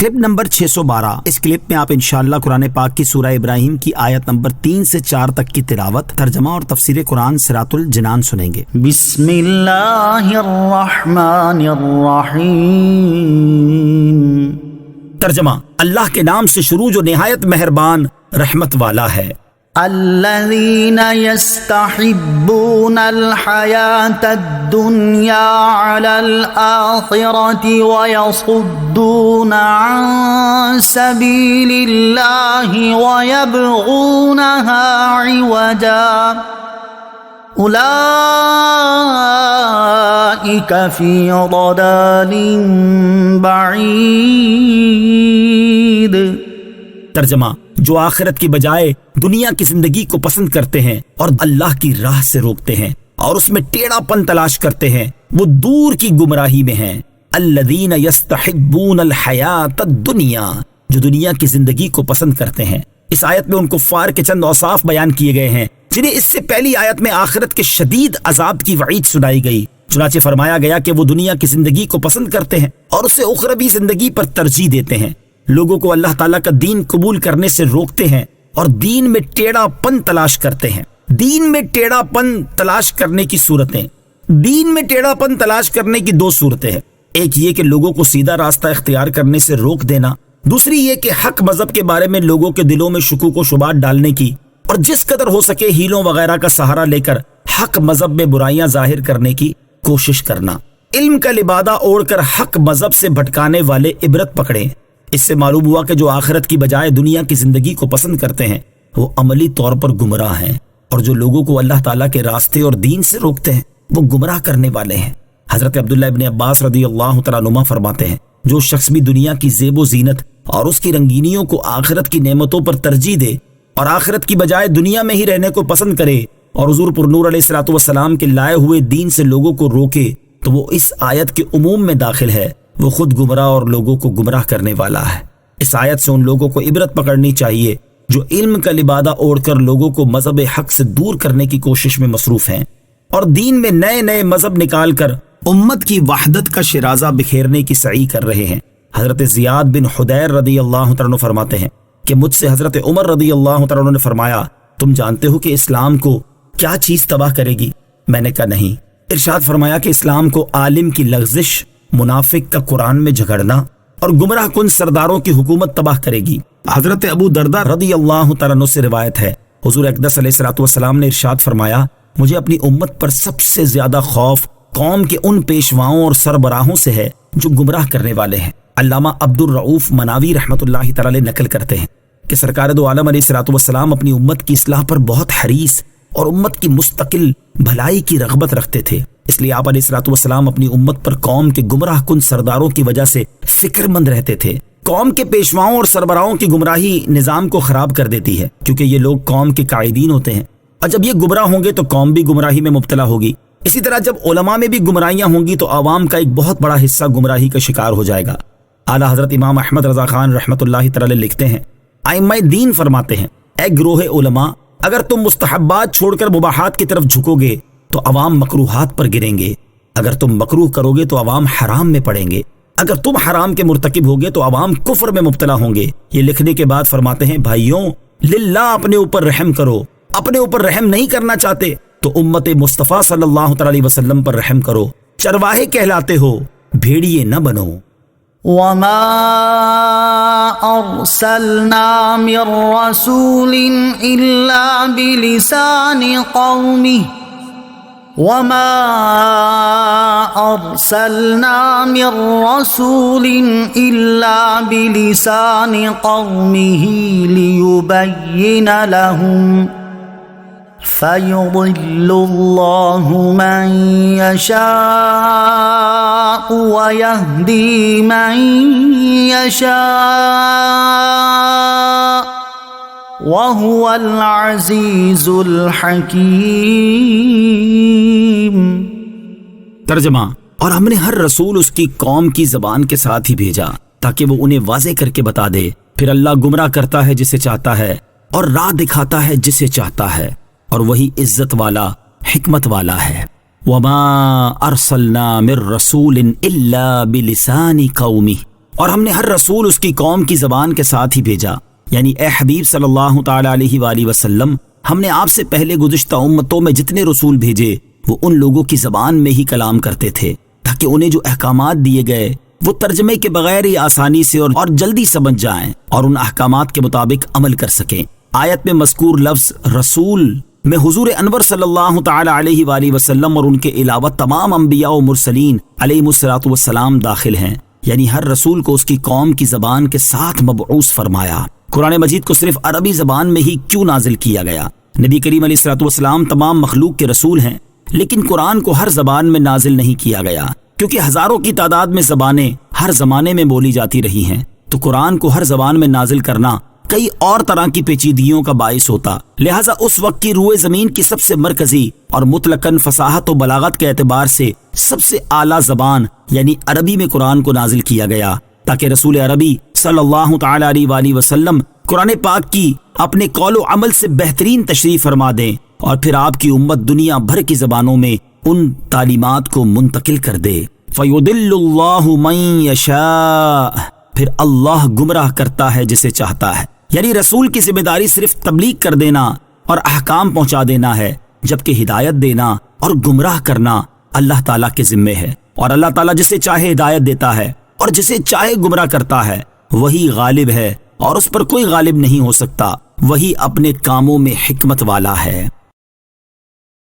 Clip number 612۔ اس clip میں آپ انشاءاللہ قرآن پاک کی سورہ ابراہیم کی آیت نمبر 3 سے 4 تک کی تلاوت، ترجمہ اور تفسیر قرآن صراط الجنان سنیں گے۔ بسم اللہ الرحمن الرحیم۔ ترجمہ: اللہ کے نام سے شروع جو نہایت مہربان رحمت والا ہے۔ الذین یستحبون الحیاة الدنیا علی الآخرة ویصدون عن سبیل اللہ ویبغونها عوجا اولئک فی ضلال بعید۔ ترجمہ: جو آخرت کی بجائے دنیا کی زندگی کو پسند کرتے ہیں اور اللہ کی راہ سے روکتے ہیں اور اس میں ٹیڑھا پن تلاش کرتے ہیں، وہ دور کی گمراہی میں ہیں۔ الذین یستحبون الحیاۃ الدنیا، جو دنیا کی زندگی کو پسند کرتے ہیں۔ اس آیت میں ان کفار کے چند اوصاف بیان کیے گئے ہیں جنہیں اس سے پہلی آیت میں آخرت کے شدید عذاب کی وعید سنائی گئی۔ چنانچہ فرمایا گیا کہ وہ دنیا کی زندگی کو پسند کرتے ہیں اور اسے اخروی زندگی پر ترجیح دیتے ہیں، لوگوں کو اللہ تعالیٰ کا دین قبول کرنے سے روکتے ہیں اور دین میں ٹیڑھا پن تلاش کرتے ہیں۔ دین میں ٹیڑھا پن تلاش کرنے کی صورتیں، دین میں ٹیڑھا پن تلاش کرنے کی دو صورتیں ہیں۔ ایک یہ کہ لوگوں کو سیدھا راستہ اختیار کرنے سے روک دینا، دوسری یہ کہ حق مذہب کے بارے میں لوگوں کے دلوں میں شکوک و شبہات ڈالنے کی اور جس قدر ہو سکے ہیلوں وغیرہ کا سہارا لے کر حق مذہب میں برائیاں ظاہر کرنے کی کوشش کرنا۔ علم کا لبادہ اوڑھ کر حق مذہب سے بھٹکانے والے عبرت پکڑیں۔ اس سے معلوم ہوا کہ جو آخرت کی بجائے دنیا کی زندگی کو پسند کرتے ہیں وہ عملی طور پر گمراہ ہیں، اور جو لوگوں کو اللہ تعالیٰ کے راستے اور دین سے روکتے ہیں وہ گمراہ کرنے والے ہیں۔ حضرت عبداللہ ابن عباس رضی اللہ تعالیٰ عنہما فرماتے ہیں، جو شخص بھی دنیا کی زیب و زینت اور اس کی رنگینیوں کو آخرت کی نعمتوں پر ترجیح دے اور آخرت کی بجائے دنیا میں ہی رہنے کو پسند کرے اور حضور پر نور علیہ الصلوۃ والسلام کے لائے ہوئے دین سے لوگوں کو روکے، تو وہ اس آیت کے عموم میں داخل ہے، وہ خود گمراہ اور لوگوں کو گمراہ کرنے والا ہے۔ اس آیت سے ان لوگوں کو عبرت پکڑنی چاہیے جو علم کا لبادہ اوڑھ کر لوگوں کو مذہب حق سے دور کرنے کی کوشش میں مصروف ہیں اور دین میں نئے نئے مذہب نکال کر امت کی وحدت کا شرازہ بکھیرنے کی سعی کر رہے ہیں۔ حضرت زیاد بن حدیر رضی اللہ عنہ فرماتے ہیں کہ مجھ سے حضرت عمر رضی اللہ عنہ نے فرمایا، تم جانتے ہو کہ اسلام کو کیا چیز تباہ کرے گی؟ میں نے کہا نہیں۔ ارشاد فرمایا کہ اسلام کو عالم کی لغزش، منافق کا قرآن میں جھگڑنا اور گمراہ کن سرداروں کی حکومت تباہ کرے گی۔ حضرت ابو درداء رضی اللہ تعالیٰ عنہ سے روایت ہے، حضور اقدس علیہ الصلوۃ والسلام نے ارشاد فرمایا، مجھے اپنی امت پر سب سے زیادہ خوف قوم کے ان پیشواؤں اور سربراہوں سے ہے جو گمراہ کرنے والے ہیں۔ علامہ عبد الرؤوف مناوی رحمۃ اللہ تعالی نقل کرتے ہیں کہ سرکار دو عالم علیہ الصلوۃ والسلام اپنی امت کی اصلاح پر بہت حریص اور امت کی مستقل بھلائی کی رغبت رکھتے تھے، اس لیے آپ علیہ الصلوۃ والسلام اپنی امت پر قوم کے گمراہ کن سرداروں کی وجہ سے فکر مند رہتے تھے۔ قوم کے پیشواؤں اور سربراہوں کی گمراہی نظام کو خراب کر دیتی ہے، کیونکہ یہ لوگ قوم کے قائدین ہوتے ہیں، اور جب یہ گمراہ ہوں گے تو قوم بھی گمراہی میں مبتلا ہوگی۔ اسی طرح جب علماء میں بھی گمراہیاں ہوں گی تو عوام کا ایک بہت بڑا حصہ گمراہی کا شکار ہو جائے گا۔ اعلیٰ حضرت امام احمد رضا خان رحمۃ اللہ تعالی لکھتے ہیں، ائمہ دین فرماتے ہیں، اے گروہ علماء، اگر تم مستحبات چھوڑ کر مباحات کی طرف جھکو گے تو عوام مکروہات پر گریں گے، اگر تم مکروہ کرو گے تو عوام حرام میں پڑیں گے، اگر تم حرام کے مرتکب ہوگے تو عوام کفر میں مبتلا ہوں گے۔ یہ لکھنے کے بعد فرماتے ہیں، بھائیوں للہ اپنے اوپر رحم کرو، اپنے اوپر رحم نہیں کرنا چاہتے تو امت مصطفیٰ صلی اللہ تعالی علیہ وسلم پر رحم کرو، چرواہے کہلاتے ہو، بھیڑیے نہ بنو۔ وما ارسلنا من رسول الا بلسان قومه وما ارسلنا من رسول الا بلسان قومه ليبين لهم فَيُضِلُّ اللَّهُ مَن يَشَاءُ وَيَهْدِي مَن يَشَاءُ وَهُوَ الْعَزِيزُ الْحَكِيمُ۔ ترجمہ: اور ہم نے ہر رسول اس کی قوم کی زبان کے ساتھ ہی بھیجا تاکہ وہ انہیں واضح کر کے بتا دے، پھر اللہ گمراہ کرتا ہے جسے چاہتا ہے اور راہ دکھاتا ہے جسے چاہتا ہے، اور وہی عزت والا حکمت والا ہے۔ وما ارسلنا من رسول الا بلسان قومه، اور ہم نے ہر رسول اس کی قوم کی زبان کے ساتھ ہی بھیجا، یعنی اے حبیب صلی اللہ تعالی علیہ وآلہ وسلم، ہم نے آپ سے پہلے گزشتہ امتوں میں جتنے رسول بھیجے وہ ان لوگوں کی زبان میں ہی کلام کرتے تھے تاکہ انہیں جو احکامات دیے گئے وہ ترجمے کے بغیر ہی آسانی سے اور جلدی سمجھ جائیں اور ان احکامات کے مطابق عمل کر سکیں۔ آیت میں مذکور لفظ رسول میں حضور انور صلی اللہ تعالی علیہ وآلہ وسلم اور ان کے علاوہ تمام انبیاء و مرسلین علیہم الصلوۃ والسلام داخل ہیں، یعنی ہر رسول کو اس کی قوم کی زبان کے ساتھ مبعوث فرمایا۔ قرآن مجید کو صرف عربی زبان میں ہی کیوں نازل کیا گیا؟ نبی کریم علیہ الصلوۃ والسلام تمام مخلوق کے رسول ہیں، لیکن قرآن کو ہر زبان میں نازل نہیں کیا گیا کیونکہ ہزاروں کی تعداد میں زبانیں ہر زمانے میں بولی جاتی رہی ہیں، تو قرآن کو ہر زبان میں نازل کرنا کئی اور طرح کی پیچیدگیوں کا باعث ہوتا، لہٰذا اس وقت کی روئے زمین کی سب سے مرکزی اور مطلقاً فصاحت و بلاغت کے اعتبار سے سب سے اعلیٰ زبان یعنی عربی میں قرآن کو نازل کیا گیا تاکہ رسول عربی صلی اللہ تعالی علیہ وآلہ وسلم قرآن پاک کی اپنے قول و عمل سے بہترین تشریح فرما دیں اور پھر آپ کی امت دنیا بھر کی زبانوں میں ان تعلیمات کو منتقل کر دے۔ فَيُضِلُّ اللَّهُ مَن يَشَاءُ، پھر اللہ گمراہ کرتا ہے جسے چاہتا ہے، یعنی رسول کی ذمہ داری صرف تبلیغ کر دینا اور احکام پہنچا دینا ہے، جبکہ ہدایت دینا اور گمراہ کرنا اللہ تعالیٰ کے ذمے ہے، اور اللہ تعالیٰ جسے چاہے ہدایت دیتا ہے اور جسے چاہے گمراہ کرتا ہے، وہی غالب ہے اور اس پر کوئی غالب نہیں ہو سکتا، وہی اپنے کاموں میں حکمت والا ہے۔